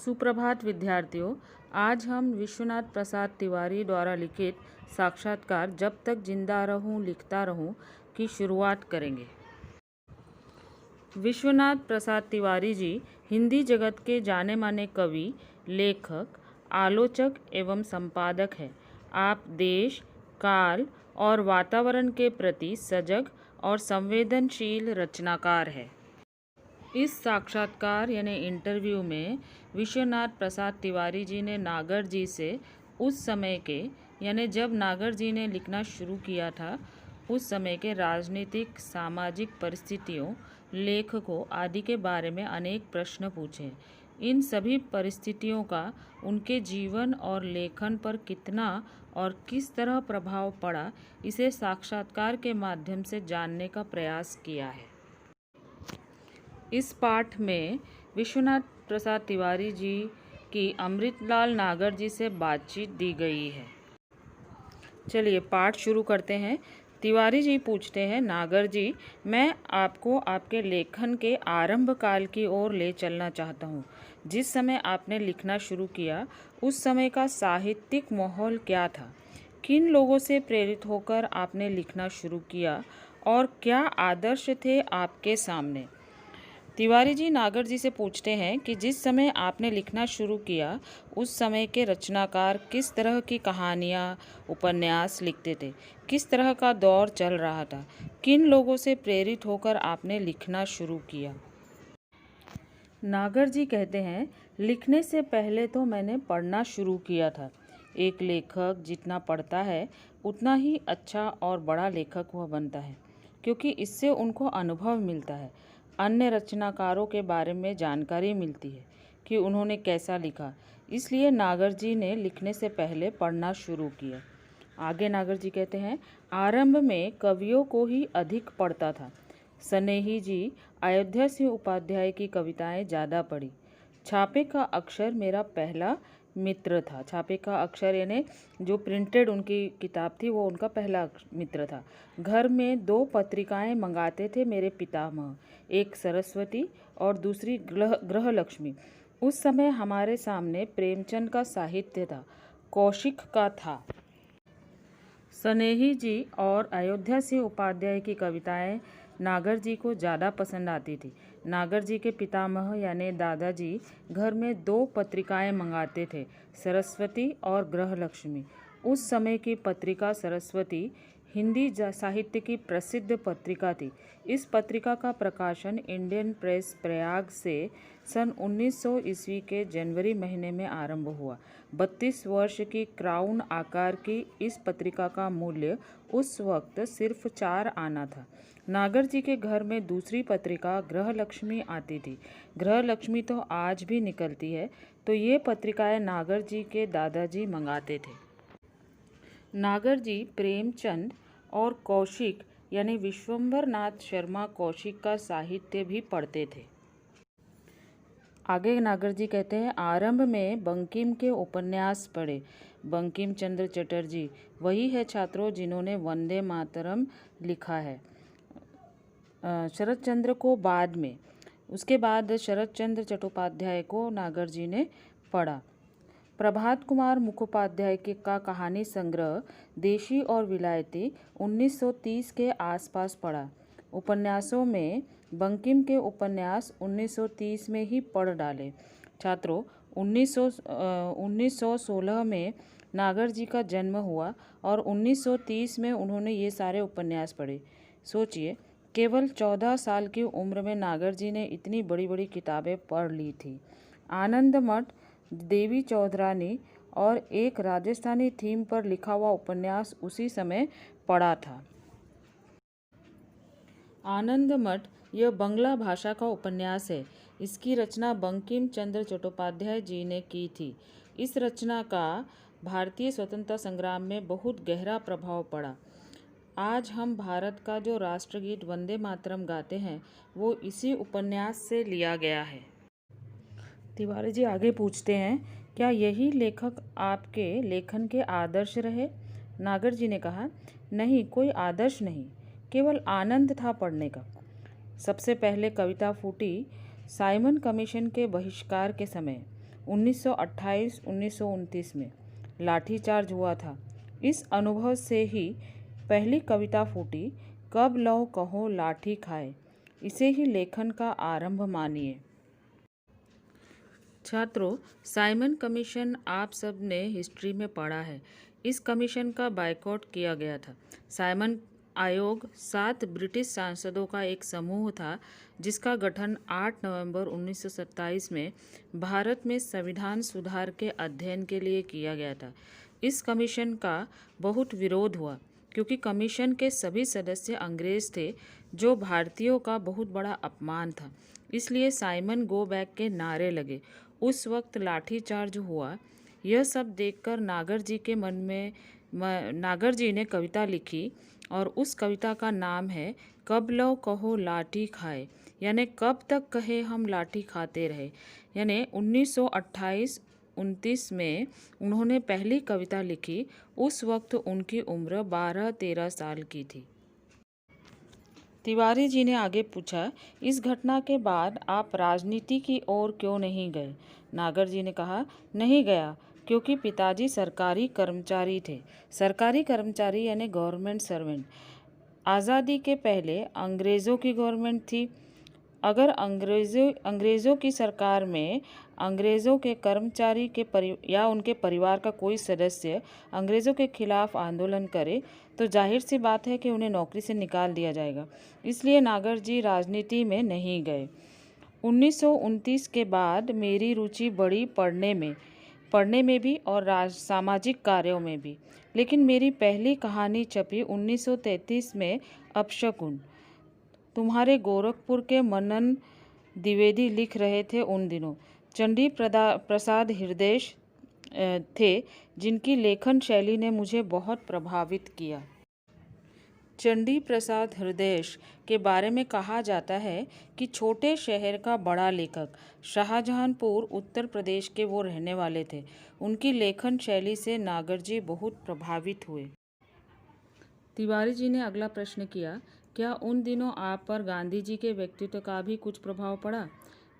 सुप्रभात विद्यार्थियों। आज हम विश्वनाथ प्रसाद तिवारी द्वारा लिखित साक्षात्कार जब तक जिंदा रहूं लिखता रहूं की शुरुआत करेंगे। विश्वनाथ प्रसाद तिवारी जी हिंदी जगत के जाने माने कवि, लेखक, आलोचक एवं संपादक हैं। आप देश, काल और वातावरण के प्रति सजग और संवेदनशील रचनाकार हैं। इस साक्षात्कार यानी इंटरव्यू में विश्वनाथ प्रसाद तिवारी जी ने नागर जी से उस समय के यानी जब नागर जी ने लिखना शुरू किया था उस समय के राजनीतिक, सामाजिक परिस्थितियों, लेखकों आदि के बारे में अनेक प्रश्न पूछे। इन सभी परिस्थितियों का उनके जीवन और लेखन पर कितना और किस तरह प्रभाव पड़ा, इसे साक्षात्कार के माध्यम से जानने का प्रयास किया है। इस पाठ में विश्वनाथ प्रसाद तिवारी जी की अमृतलाल नागर जी से बातचीत दी गई है। चलिए पाठ शुरू करते हैं। तिवारी जी पूछते हैं, नागर जी, मैं आपको आपके लेखन के आरंभ काल की ओर ले चलना चाहता हूँ। जिस समय आपने लिखना शुरू किया उस समय का साहित्यिक माहौल क्या था? किन लोगों से प्रेरित होकर आपने लिखना शुरू किया और क्या आदर्श थे आपके सामने? तिवारी जी नागर जी से पूछते हैं कि जिस समय आपने लिखना शुरू किया उस समय के रचनाकार किस तरह की कहानियाँ, उपन्यास लिखते थे, किस तरह का दौर चल रहा था, किन लोगों से प्रेरित होकर आपने लिखना शुरू किया? नागर जी कहते हैं, लिखने से पहले तो मैंने पढ़ना शुरू किया था। एक लेखक जितना पढ़ता है उतना ही अच्छा और बड़ा लेखक वह बनता है, क्योंकि इससे उनको अनुभव मिलता है, अन्य रचनाकारों के बारे में जानकारी मिलती है कि उन्होंने कैसा लिखा। इसलिए नागर जी ने लिखने से पहले पढ़ना शुरू किया। आगे नागर जी कहते हैं, आरंभ में कवियों को ही अधिक पढ़ता था। स्नेही जी, अयोध्या सिंह उपाध्याय की कविताएं ज़्यादा पढ़ी। छापे का अक्षर मेरा पहला मित्र था। छापे का अक्षर यानी जो प्रिंटेड उनकी किताब थी वो उनका पहला मित्र था। घर में 2 पत्रिकाएं मंगाते थे मेरे पितामह, एक सरस्वती और दूसरी गृहलक्ष्मी। उस समय हमारे सामने प्रेमचंद का साहित्य था, कौशिक का था। स्नेही जी और अयोध्या सिंह उपाध्याय की कविताएं नागर जी को ज़्यादा पसंद आती थी। नागर जी के पितामह यानी दादाजी घर में 2 पत्रिकाएं मंगाते थे, सरस्वती और गृहलक्ष्मी। उस समय की पत्रिका सरस्वती हिंदी साहित्य की प्रसिद्ध पत्रिका थी। इस पत्रिका का प्रकाशन इंडियन प्रेस प्रयाग से सन 1900 ईस्वी के जनवरी महीने में आरंभ हुआ। 32 वर्ष की क्राउन आकार की इस पत्रिका का मूल्य उस वक्त सिर्फ 4 आना था। नागर जी के घर में दूसरी पत्रिका गृहलक्ष्मी आती थी। गृहलक्ष्मी तो आज भी निकलती है, तो ये पत्रिकाएं नागर जी के दादाजी मंगाते थे। नागर जी प्रेमचंद और कौशिक यानी विश्वंभर नाथ शर्मा कौशिक का साहित्य भी पढ़ते थे। आगे नागर जी कहते हैं, आरंभ में बंकिम के उपन्यास पढ़े। बंकिम चंद्र चटर्जी वही है छात्रों जिन्होंने वंदे मातरम लिखा है। शरद चंद्र को बाद में, उसके बाद शरद चंद्र चट्टोपाध्याय को नागर जी ने पढ़ा। प्रभात कुमार मुखोपाध्याय का कहानी संग्रह देशी और विलायती 1930 के आसपास पढ़ा। उपन्यासों में बंकिम के उपन्यास 1930 में ही पढ़ डाले। छात्रों, 1916 में नागर जी का जन्म हुआ और 1930 में उन्होंने ये सारे उपन्यास पढ़े। सोचिए, केवल 14 साल की उम्र में नागर जी ने इतनी बड़ी बड़ी किताबें पढ़ ली थी। आनंद मठ, देवी चौधरानी और एक राजस्थानी थीम पर लिखा हुआ उपन्यास उसी समय पढ़ा था। आनंद मठ यह बंगला भाषा का उपन्यास है। इसकी रचना बंकिम चंद्र चट्टोपाध्याय जी ने की थी। इस रचना का भारतीय स्वतंत्रता संग्राम में बहुत गहरा प्रभाव पड़ा। आज हम भारत का जो राष्ट्रगीत वंदे मातरम गाते हैं वो इसी उपन्यास से लिया गया है। तिवारी जी आगे पूछते हैं, क्या यही लेखक आपके लेखन के आदर्श रहे? नागर जी ने कहा, नहीं, कोई आदर्श नहीं, केवल आनंद था पढ़ने का। सबसे पहले कविता फूटी साइमन कमीशन के बहिष्कार के समय। 1928-1929 में लाठीचार्ज हुआ था। इस अनुभव से ही पहली कविता फूटी, कब लौ कहो लाठी खाए। इसे ही लेखन का आरंभ मानिए। छात्रों, साइमन कमीशन आप सब ने हिस्ट्री में पढ़ा है। इस कमीशन का बायकॉट किया गया था। साइमन आयोग 7 ब्रिटिश सांसदों का एक समूह था जिसका गठन 8 नवंबर 1927 में भारत में संविधान सुधार के अध्ययन के लिए किया गया था। इस कमीशन का बहुत विरोध हुआ क्योंकि कमीशन के सभी सदस्य अंग्रेज थे, जो भारतीयों का बहुत बड़ा अपमान था। इसलिए साइमन गो बैक के नारे लगे। उस वक्त लाठीचार्ज हुआ। यह सब देखकर नागर जी ने कविता लिखी और उस कविता का नाम है कब लौ कहो लाठी खाए, यानी कब तक कहे हम लाठी खाते रहे। यानी 1928-29 में उन्होंने पहली कविता लिखी। उस वक्त उनकी उम्र 12-13 साल की थी। तिवारी जी ने आगे पूछा, इस घटना के बाद आप राजनीति की ओर क्यों नहीं गए? नागर जी ने कहा, नहीं गया क्योंकि पिताजी सरकारी कर्मचारी थे। सरकारी कर्मचारी यानी गवर्नमेंट सर्वेंट। आज़ादी के पहले अंग्रेज़ों की गवर्नमेंट थी। अगर अंग्रेज़ों की सरकार में अंग्रेज़ों के कर्मचारी के या उनके परिवार का कोई सदस्य अंग्रेज़ों के खिलाफ आंदोलन करे तो जाहिर सी बात है कि उन्हें नौकरी से निकाल दिया जाएगा। इसलिए नागर जी राजनीति में नहीं गए। 1929 के बाद मेरी रुचि बढ़ी पढ़ने में भी और सामाजिक कार्यों में भी। लेकिन मेरी पहली कहानी छपी 1933 में, अपशकुन। तुम्हारे गोरखपुर के मनन द्विवेदी लिख रहे थे उन दिनों। चंडी प्रसाद हृदय थे जिनकी लेखन शैली ने मुझे बहुत प्रभावित किया। चंडी प्रसाद हृदय के बारे में कहा जाता है कि छोटे शहर का बड़ा लेखक। शाहजहांपुर उत्तर प्रदेश के वो रहने वाले थे। उनकी लेखन शैली से नागर जी बहुत प्रभावित हुए। तिवारी जी ने अगला प्रश्न किया, क्या उन दिनों आप पर गांधी जी के व्यक्तित्व का भी कुछ प्रभाव पड़ा?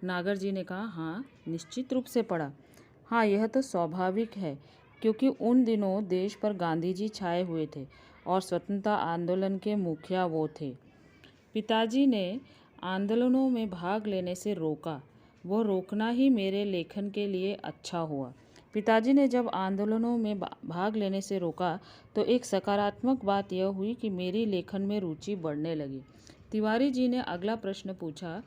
नागर जी ने कहा, हाँ, निश्चित रूप से पड़ा। हाँ, यह तो स्वाभाविक है क्योंकि उन दिनों देश पर गांधी जी छाए हुए थे और स्वतंत्रता आंदोलन के मुखिया वो थे। पिताजी ने आंदोलनों में भाग लेने से रोका। वह रोकना ही मेरे लेखन के लिए अच्छा हुआ। पिताजी ने जब आंदोलनों में भाग लेने से रोका तो एक सकारात्मक बात यह हुई कि मेरी लेखन में रुचि बढ़ने लगी। तिवारी जी ने अगला प्रश्न पूछा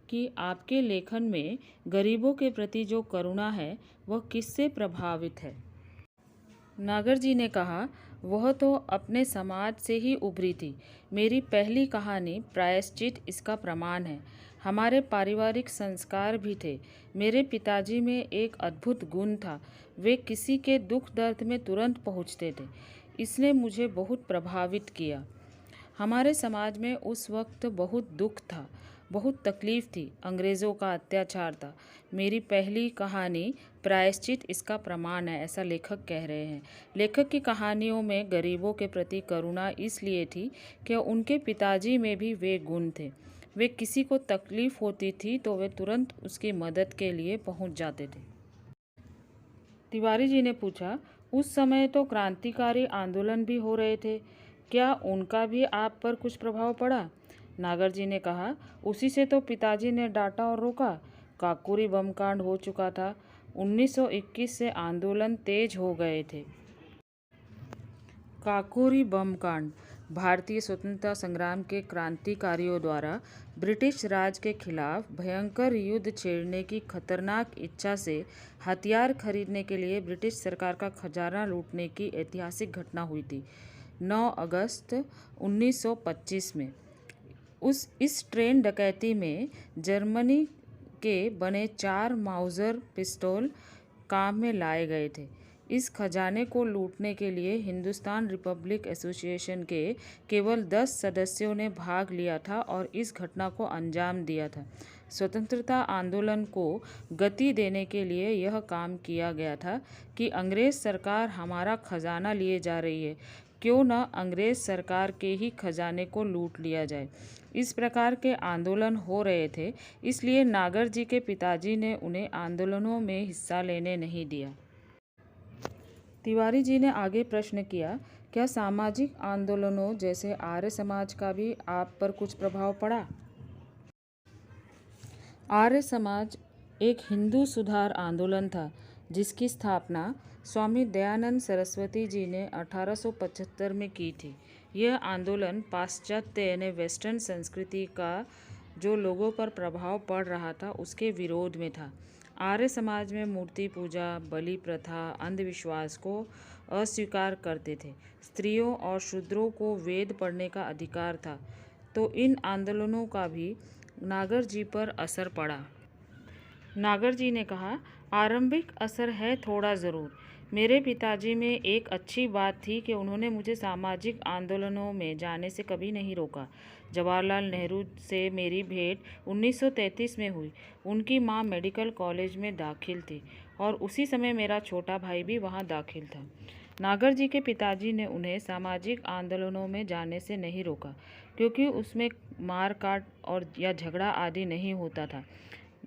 कि आपके लेखन में गरीबों के प्रति जो करुणा है वह किससे प्रभावित है? नागर जी ने कहा, वह तो अपने समाज से ही उभरी थी। मेरी पहली कहानी प्रायश्चित इसका प्रमाण है। हमारे पारिवारिक संस्कार भी थे। मेरे पिताजी में एक अद्भुत गुण था, वे किसी के दुख दर्द में तुरंत पहुंचते थे। इसने मुझे बहुत प्रभावित किया। हमारे समाज में उस वक्त बहुत दुख था, बहुत तकलीफ थी, अंग्रेज़ों का अत्याचार था। मेरी पहली कहानी प्रायश्चित इसका प्रमाण है, ऐसा लेखक कह रहे हैं। लेखक की कहानियों में गरीबों के प्रति करुणा इसलिए थी कि उनके पिताजी में भी वे गुण थे। वे किसी को तकलीफ होती थी तो वे तुरंत उसकी मदद के लिए पहुंच जाते थे। तिवारी जी ने पूछा, उस समय तो क्रांतिकारी आंदोलन भी हो रहे थे, क्या उनका भी आप पर कुछ प्रभाव पड़ा? नागर जी ने कहा, उसी से तो पिताजी ने डांटा और रोका। काकोरी बम कांड हो चुका था। 1921 से आंदोलन तेज हो गए थे। काकोरी बम कांड भारतीय स्वतंत्रता संग्राम के क्रांतिकारियों द्वारा ब्रिटिश राज के खिलाफ भयंकर युद्ध छेड़ने की खतरनाक इच्छा से हथियार खरीदने के लिए ब्रिटिश सरकार का खजाना लूटने की ऐतिहासिक घटना हुई थी 9 अगस्त 1925 में। इस ट्रेन डकैती में जर्मनी के बने 4 माउजर पिस्तौल काम में लाए गए थे। इस खजाने को लूटने के लिए हिंदुस्तान रिपब्लिक एसोसिएशन के केवल 10 सदस्यों ने भाग लिया था और इस घटना को अंजाम दिया था। स्वतंत्रता आंदोलन को गति देने के लिए यह काम किया गया था कि अंग्रेज़ सरकार हमारा खजाना लिए जा रही है, क्यों न अंग्रेज़ सरकार के ही खजाने को लूट लिया जाए। इस प्रकार के आंदोलन हो रहे थे, इसलिए नागर जी के पिताजी ने उन्हें आंदोलनों में हिस्सा लेने नहीं दिया। तिवारी जी ने आगे प्रश्न किया, क्या सामाजिक आंदोलनों जैसे आर्य समाज का भी आप पर कुछ प्रभाव पड़ा? आर्य समाज एक हिंदू सुधार आंदोलन था जिसकी स्थापना स्वामी दयानंद सरस्वती जी ने 1875 में की थी। यह आंदोलन पाश्चात्य यानी वेस्टर्न संस्कृति का जो लोगों पर प्रभाव पड़ रहा था उसके विरोध में था। आर्य समाज में मूर्ति पूजा, बलि प्रथा, अंधविश्वास को अस्वीकार करते थे। स्त्रियों और शूद्रों को वेद पढ़ने का अधिकार था। तो इन आंदोलनों का भी नागर जी पर असर पड़ा। नागर जी ने कहा, आरंभिक असर है थोड़ा ज़रूर। मेरे पिताजी में एक अच्छी बात थी कि उन्होंने मुझे सामाजिक आंदोलनों में जाने से कभी नहीं रोका। जवाहरलाल नेहरू से मेरी भेंट 1933 में हुई। उनकी माँ मेडिकल कॉलेज में दाखिल थी और उसी समय मेरा छोटा भाई भी वहाँ दाखिल था। नागर जी के पिताजी ने उन्हें सामाजिक आंदोलनों में जाने से नहीं रोका क्योंकि उसमें मार काट और या झगड़ा आदि नहीं होता था।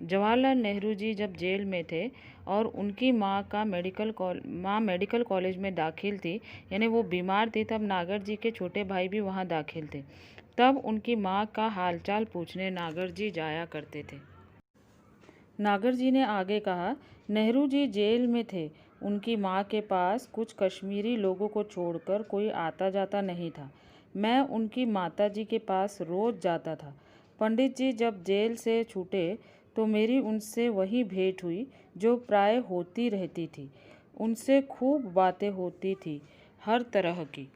जवाहरलाल नेहरू जी जब जेल में थे और उनकी माँ मेडिकल कॉलेज में दाखिल थी, यानी वो बीमार थी, तब नागर जी के छोटे भाई भी वहाँ दाखिल थे। तब उनकी माँ का हालचाल पूछने नागर जी जाया करते थे। नागर जी ने आगे कहा, नेहरू जी जेल में थे। उनकी माँ के पास कुछ कश्मीरी लोगों को छोड़कर कोई आता जाता नहीं था। मैं उनकी माताजी के पास रोज जाता था। पंडित जी जब जेल से छूटे तो मेरी उनसे वही भेंट हुई जो प्राय होती रहती थी। उनसे खूब बातें होती थी, हर तरह की।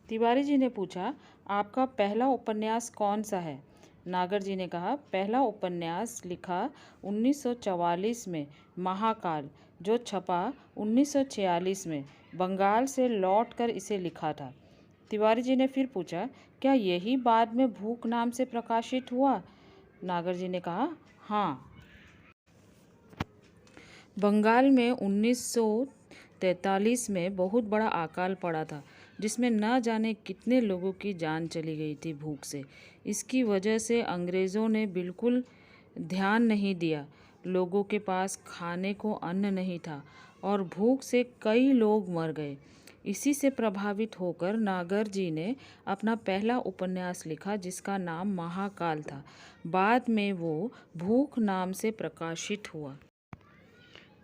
तिवारी जी ने पूछा, आपका पहला उपन्यास कौन सा है? नागर जी ने कहा, पहला उपन्यास लिखा 1944 में, महाकाल, जो छपा 1946 में। बंगाल से लौटकर इसे लिखा था। तिवारी जी ने फिर पूछा, क्या यही बाद में भूख नाम से प्रकाशित हुआ? नागर जी ने कहा, हाँ। बंगाल में 1943 में बहुत बड़ा अकाल पड़ा था जिसमें न जाने कितने लोगों की जान चली गई थी भूख से। इसकी वजह से अंग्रेज़ों ने बिल्कुल ध्यान नहीं दिया। लोगों के पास खाने को अन्न नहीं था और भूख से कई लोग मर गए। इसी से प्रभावित होकर नागर जी ने अपना पहला उपन्यास लिखा जिसका नाम महाकाल था। बाद में वो भूख नाम से प्रकाशित हुआ।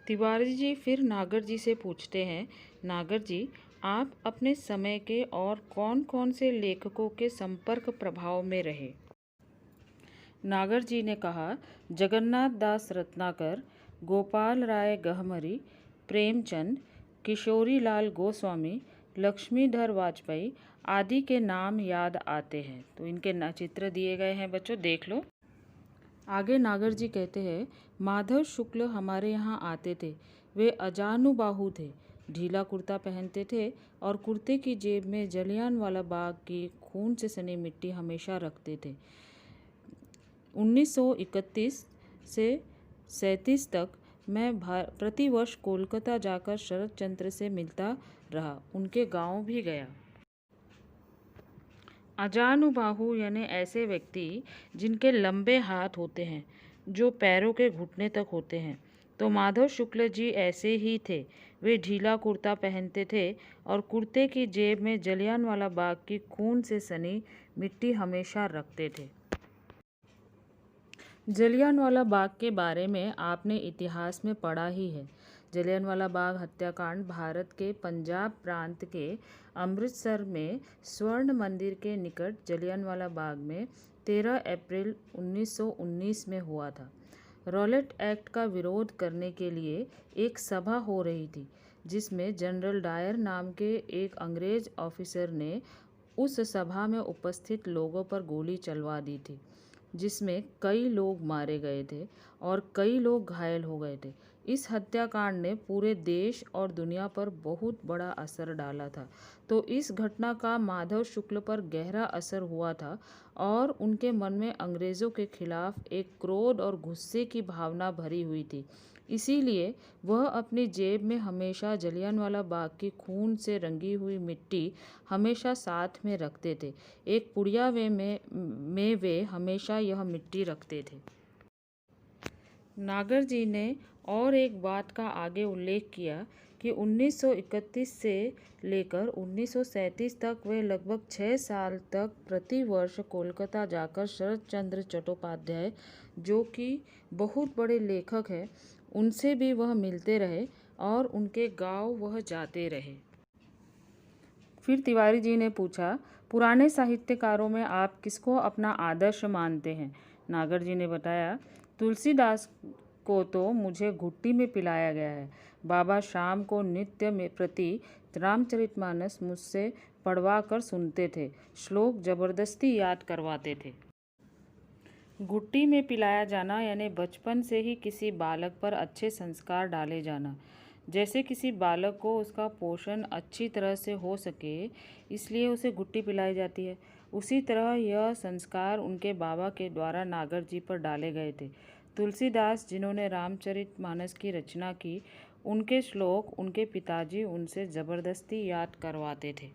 तिवारी जी फिर नागर जी से पूछते हैं, नागर जी, आप अपने समय के और कौन कौन से लेखकों के संपर्क प्रभाव में रहे? नागर जी ने कहा, जगन्नाथ दास रत्नाकर, गोपाल राय गहमरी, प्रेमचंद, किशोरी लाल गोस्वामी, लक्ष्मीधर वाजपेयी आदि के नाम याद आते हैं। तो इनके चित्र दिए गए हैं बच्चों, देख लो। आगे नागर जी कहते हैं, माधव शुक्ल हमारे यहाँ आते थे। वे अजानुबाहु थे, ढीला कुर्ता पहनते थे और कुर्ते की जेब में जलियांवाला बाग की खून से सनी मिट्टी हमेशा रखते थे। 1931 से 37 तक मैं प्रतिवर्ष कोलकाता जाकर शरद चंद्र से मिलता रहा, उनके गांव भी गया। अजानुबाहु यानी ऐसे व्यक्ति जिनके लंबे हाथ होते हैं जो पैरों के घुटने तक होते हैं। तो माधव शुक्ल जी ऐसे ही थे। वे ढीला कुर्ता पहनते थे और कुर्ते की जेब में जलियांवाला बाग की खून से सनी मिट्टी हमेशा रखते थे। जलियांवाला बाग के बारे में आपने इतिहास में पढ़ा ही है। जलियांवाला बाग हत्याकांड भारत के पंजाब प्रांत के अमृतसर में स्वर्ण मंदिर के निकट जलियांवाला बाग में 13 अप्रैल 1919 में हुआ था। रॉलेट एक्ट का विरोध करने के लिए एक सभा हो रही थी जिसमें जनरल डायर नाम के एक अंग्रेज ऑफिसर ने उस सभा में उपस्थित लोगों पर गोली चलवा दी थी, जिसमें कई लोग मारे गए थे और कई लोग घायल हो गए थे। इस हत्याकांड ने पूरे देश और दुनिया पर बहुत बड़ा असर डाला था। तो इस घटना का माधव शुक्ल पर गहरा असर हुआ था और उनके मन में अंग्रेज़ों के खिलाफ एक क्रोध और गुस्से की भावना भरी हुई थी। इसीलिए वह अपनी जेब में हमेशा जलियांवाला बाग की खून से रंगी हुई मिट्टी हमेशा साथ में रखते थे। एक पुड़िया में वे हमेशा यह मिट्टी रखते थे। नागर जी ने और एक बात का आगे उल्लेख किया कि 1931 से लेकर 1937 तक वे लगभग 6 साल तक प्रति वर्ष कोलकाता जाकर शरत चंद्र चट्टोपाध्याय, जो कि बहुत बड़े लेखक हैं, उनसे भी वह मिलते रहे और उनके गांव वह जाते रहे। फिर तिवारी जी ने पूछा, पुराने साहित्यकारों में आप किसको अपना आदर्श मानते हैं? नागर जी ने बताया, तुलसीदास को तो मुझे घुट्टी में पिलाया गया है। बाबा शाम को नित्य में प्रति रामचरितमानस मुझसे पढ़वा कर सुनते थे, श्लोक जबरदस्ती याद करवाते थे। घुट्टी में पिलाया जाना यानी बचपन से ही किसी बालक पर अच्छे संस्कार डाले जाना। जैसे किसी बालक को उसका पोषण अच्छी तरह से हो सके, इसलिए उसे घुट्टी पिलाई जाती है, उसी तरह यह संस्कार उनके बाबा के द्वारा नागर जी पर डाले गए थे। तुलसीदास, जिन्होंने रामचरितमानस की रचना की, उनके श्लोक उनके पिताजी उनसे जबरदस्ती याद करवाते थे।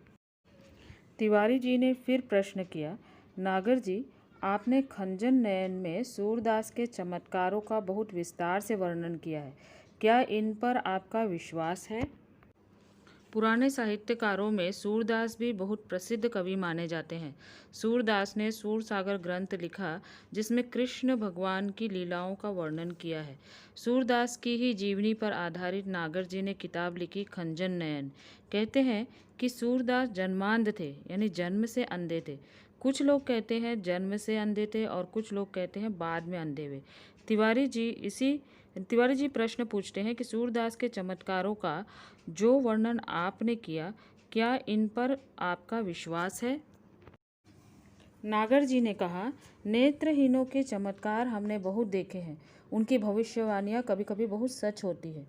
तिवारी जी ने फिर प्रश्न किया, नागर जी, आपने खंजन नयन में सूरदास के चमत्कारों का बहुत विस्तार से वर्णन किया है, क्या इन पर आपका विश्वास है? पुराने साहित्यकारों में सूरदास भी बहुत प्रसिद्ध कवि माने जाते हैं। सूरदास ने सूरसागर ग्रंथ लिखा, जिसमें कृष्ण भगवान की लीलाओं का वर्णन किया है। सूरदास की ही जीवनी पर आधारित नागर जी ने किताब लिखी खंजन नयन। कहते हैं कि सूरदास जन्मांध थे, यानी जन्म से अंधे थे। कुछ लोग कहते हैं जन्म से अंधे थे और कुछ लोग कहते हैं बाद में अंधे हुए। तिवारी जी प्रश्न पूछते हैं कि सूरदास के चमत्कारों का जो वर्णन आपने किया, क्या इन पर आपका विश्वास है? नागर जी ने कहा, नेत्रहीनों के चमत्कार हमने बहुत देखे हैं। उनकी भविष्यवाणियाँ कभी कभी बहुत सच होती है।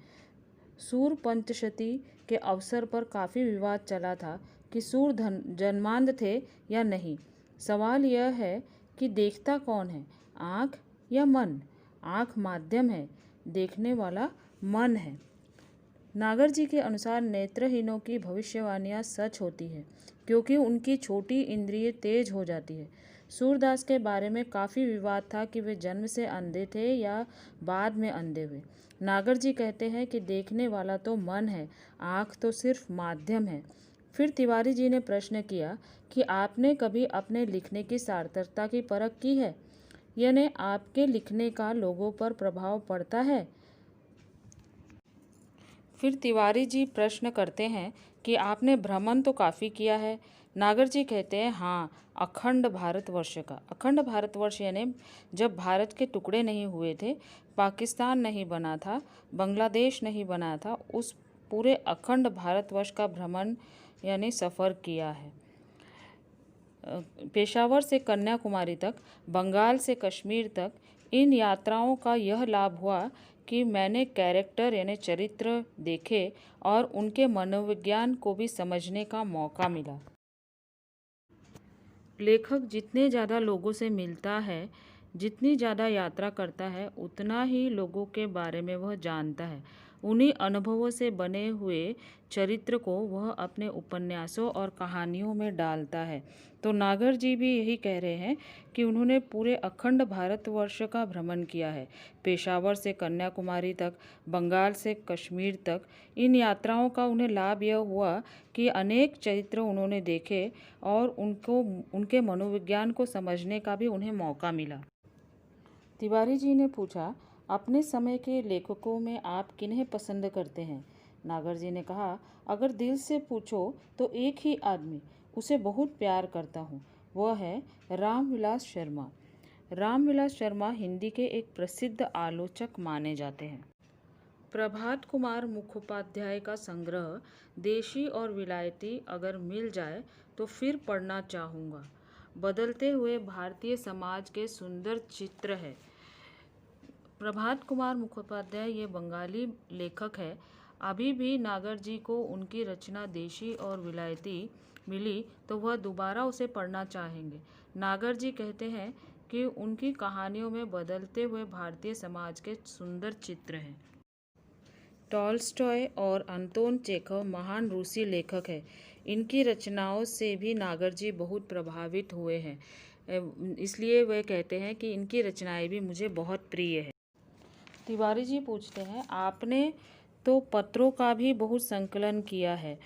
सूर पंचशती के अवसर पर काफ़ी विवाद चला था कि सूर जन्मांध थे या नहीं। सवाल यह है कि देखता कौन है, आँख या मन? आँख माध्यम है, देखने वाला मन है। नागर जी के अनुसार नेत्रहीनों की भविष्यवाणियाँ सच होती है, क्योंकि उनकी छोटी इंद्रिय तेज हो जाती है। सूरदास के बारे में काफ़ी विवाद था कि वे जन्म से अंधे थे या बाद में अंधे हुए। नागर जी कहते हैं कि देखने वाला तो मन है, आँख तो सिर्फ माध्यम है। फिर तिवारी जी ने प्रश्न किया कि आपने कभी अपने लिखने की सार्थकता की परख की है, यानी आपके लिखने का लोगों पर प्रभाव पड़ता है? फिर तिवारी जी प्रश्न करते हैं कि आपने भ्रमण तो काफ़ी किया है। नागर जी कहते हैं, हाँ, अखंड भारतवर्ष का। अखंड भारतवर्ष यानी जब भारत के टुकड़े नहीं हुए थे, पाकिस्तान नहीं बना था, बांग्लादेश नहीं बना था, उस पूरे अखंड भारतवर्ष का भ्रमण यानी सफ़र किया है। पेशावर से कन्याकुमारी तक, बंगाल से कश्मीर तक, इन यात्राओं का यह लाभ हुआ कि मैंने कैरेक्टर यानी चरित्र देखे और उनके मनोविज्ञान को भी समझने का मौका मिला। लेखक जितने ज़्यादा लोगों से मिलता है, जितनी ज़्यादा यात्रा करता है, उतना ही लोगों के बारे में वह जानता है। उन्हीं अनुभवों से बने हुए चरित्र को वह अपने उपन्यासों और कहानियों में डालता है। तो नागर जी भी यही कह रहे हैं कि उन्होंने पूरे अखंड भारतवर्ष का भ्रमण किया है, पेशावर से कन्याकुमारी तक, बंगाल से कश्मीर तक। इन यात्राओं का उन्हें लाभ यह हुआ कि अनेक चरित्र उन्होंने देखे और उनके मनोविज्ञान को समझने का भी उन्हें मौका मिला। तिवारी जी ने पूछा, अपने समय के लेखकों में आप किन्हें पसंद करते हैं? नागर जी ने कहा, अगर दिल से पूछो तो एक ही आदमी, उसे बहुत प्यार करता हूँ, वह है रामविलास शर्मा। रामविलास शर्मा हिंदी के एक प्रसिद्ध आलोचक माने जाते हैं। प्रभात कुमार मुखोपाध्याय का संग्रह देशी और विलायती अगर मिल जाए तो फिर पढ़ना चाहूँगा। बदलते हुए भारतीय समाज के सुंदर चित्र है। प्रभात कुमार मुखोपाध्याय ये बंगाली लेखक है। अभी भी नागर जी को उनकी रचना देशी और विलायती मिली तो वह दोबारा उसे पढ़ना चाहेंगे। नागर जी कहते हैं कि उनकी कहानियों में बदलते हुए भारतीय समाज के सुंदर चित्र हैं। टॉल्स्टॉय और अंतोन चेखव महान रूसी लेखक हैं। इनकी रचनाओं से भी नागरजी बहुत प्रभावित हुए हैं, इसलिए वे कहते हैं कि इनकी रचनाएं भी मुझे बहुत प्रिय है। तिवारी जी पूछते हैं, आपने तो पत्रों का भी बहुत संकलन किया है।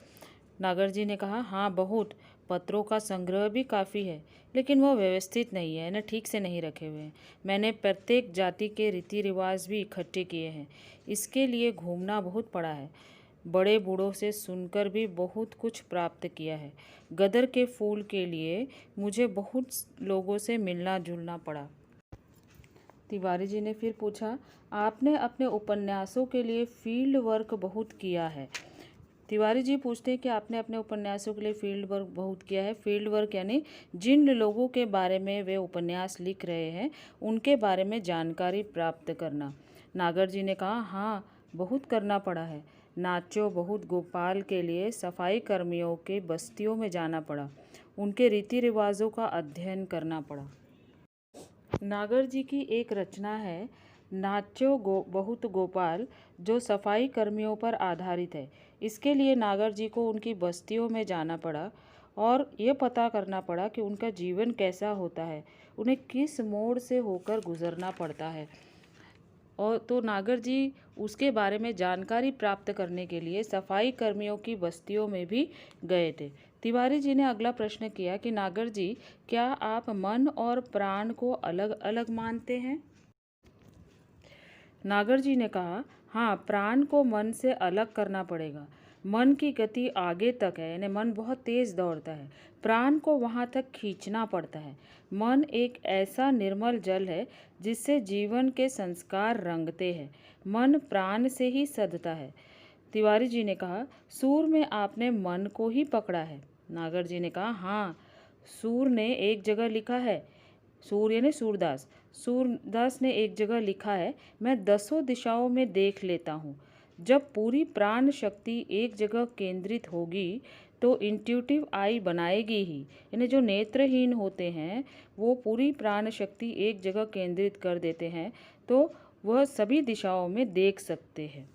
नागरजी ने कहा, हाँ बहुत, पत्रों का संग्रह भी काफ़ी है, लेकिन वह व्यवस्थित नहीं है, न ठीक से नहीं रखे हुए हैं। मैंने प्रत्येक जाति के रीति रिवाज भी इकट्ठे किए हैं। इसके लिए घूमना बहुत पड़ा है। बड़े बूढ़ों से सुनकर भी बहुत कुछ प्राप्त किया है। गदर के फूल के लिए मुझे बहुत लोगों से मिलना जुलना पड़ा। तिवारी जी ने फिर पूछा, आपने अपने उपन्यासों के लिए फील्ड वर्क बहुत किया है। तिवारी जी पूछते हैं कि आपने अपने उपन्यासों के लिए फील्ड वर्क बहुत किया है। फील्ड वर्क यानी जिन लोगों के बारे में वे उपन्यास लिख रहे हैं उनके बारे में जानकारी प्राप्त करना। नागरजी ने कहा, हाँ बहुत करना पड़ा है। नाचो बहुत गोपाल के लिए सफाई कर्मियों के बस्तियों में जाना पड़ा, उनके रीति रिवाजों का अध्ययन करना पड़ा। नागरजी की एक रचना है नाचो बहुत गोपाल, जो सफाई कर्मियों पर आधारित है। इसके लिए नागरजी को उनकी बस्तियों में जाना पड़ा और ये पता करना पड़ा कि उनका जीवन कैसा होता है, उन्हें किस मोड़ से होकर गुजरना पड़ता है। और तो नागरजी उसके बारे में जानकारी प्राप्त करने के लिए सफाई कर्मियों की बस्तियों में भी गए थे। तिवारी जी ने अगला प्रश्न किया कि नागरजी, क्या आप मन और प्राण को अलग अलग मानते हैं? नागरजी ने कहा, हाँ प्राण को मन से अलग करना पड़ेगा। मन की गति आगे तक है, यानी मन बहुत तेज दौड़ता है। प्राण को वहाँ तक खींचना पड़ता है। मन एक ऐसा निर्मल जल है जिससे जीवन के संस्कार रंगते हैं। मन प्राण से ही सधता है। तिवारी जी ने कहा, सूर में आपने मन को ही पकड़ा है। नागरजी ने कहा, हाँ सूर ने एक जगह लिखा है, सूर यानी सूरदास, सूरदास ने एक जगह लिखा है, मैं 10 दिशाओं में देख लेता हूँ। जब पूरी प्राण शक्ति एक जगह केंद्रित होगी तो इंट्यूटिव आई बनाएगी ही, यानी जो नेत्रहीन होते हैं वो पूरी प्राण शक्ति एक जगह केंद्रित कर देते हैं तो वह सभी दिशाओं में देख सकते हैं।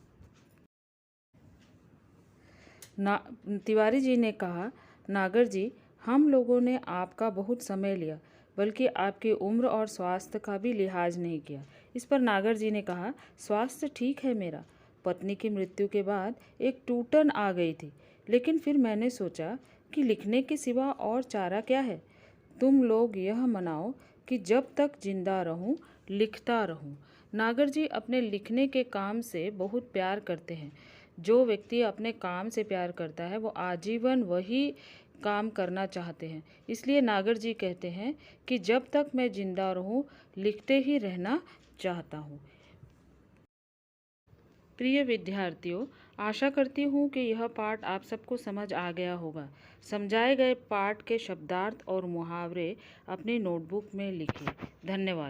तिवारी जी ने कहा, नागरजी, हम लोगों ने आपका बहुत समय लिया, बल्कि आपकी उम्र और स्वास्थ्य का भी लिहाज नहीं किया। इस पर नागरजी ने कहा, स्वास्थ्य ठीक है मेरा। पत्नी की मृत्यु के बाद एक टूटन आ गई थी, लेकिन फिर मैंने सोचा कि लिखने के सिवा और चारा क्या है। तुम लोग यह मनाओ कि जब तक जिंदा रहूं लिखता रहूं। नागरजी अपने लिखने के काम से बहुत प्यार करते हैं। जो व्यक्ति अपने काम से प्यार करता है वो आजीवन वही काम करना चाहते हैं। इसलिए नागरजी कहते हैं कि जब तक मैं जिंदा रहूं लिखते ही रहना चाहता हूं। प्रिय विद्यार्थियों, आशा करती हूँ कि यह पाठ आप सबको समझ आ गया होगा। समझाए गए पाठ के शब्दार्थ और मुहावरे अपनी नोटबुक में लिखें। धन्यवाद।